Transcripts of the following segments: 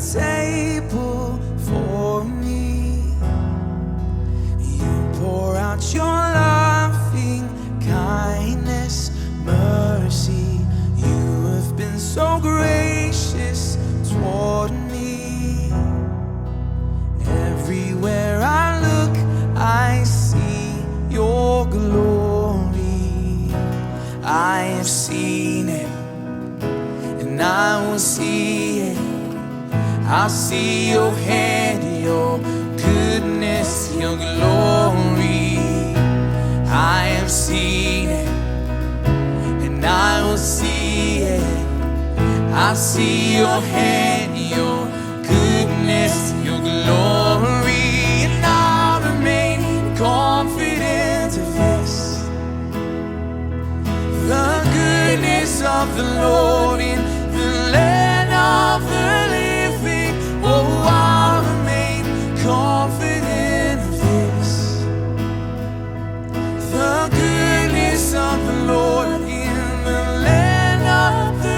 table for me. You pour out your loving kindness, mercy. You have been so gracious toward me. Everywhere I look, I see your glory. I have seen it, and I will see it. I'll see your hand, your goodness, your glory. I have seen it, and I will see it. I'll see your hand, your goodness, your glory. And I'll remain confident of this, the goodness of the Lord in the land of the living. Oh, I'll remain confident of this, the goodness of the Lord in the land of the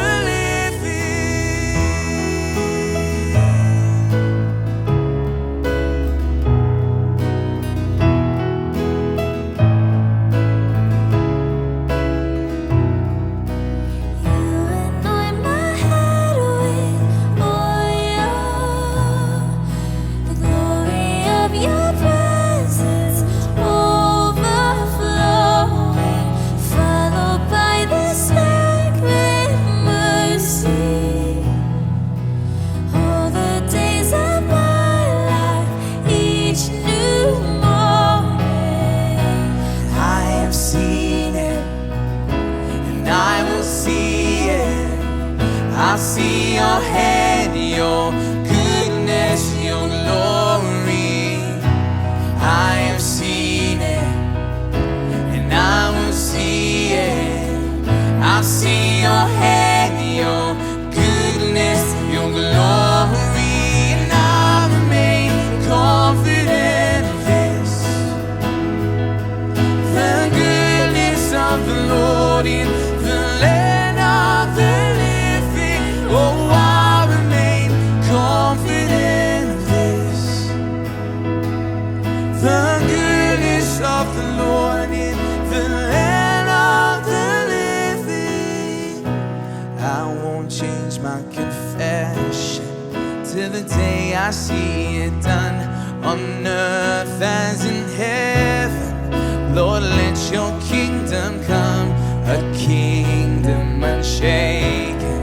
I see your hand, your goodness, your glory. I have seen it, and I will see it. I see your hand, your goodness, your glory. And I remain confident of this, the goodness of the Lord in the land of the living. Oh, I remain confident of this, the goodness of the Lord in the land of the living. I won't change my confession till the day I see it done on earth as in heaven. Lord, let your kingdom come, a kingdom unshaken.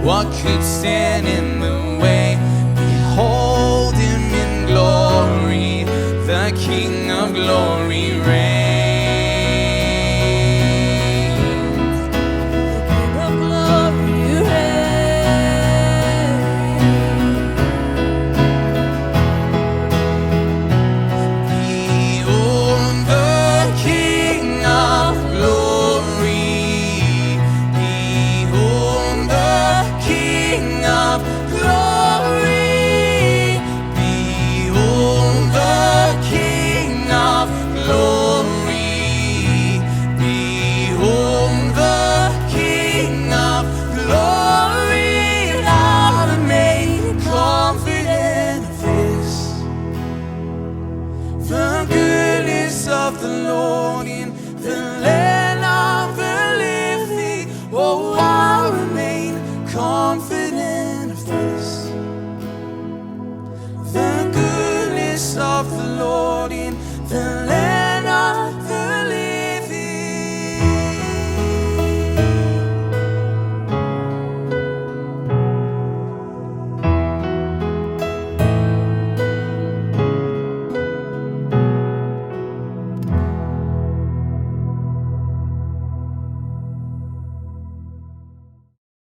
What could stand in the way? Behold him in glory, the King of glory.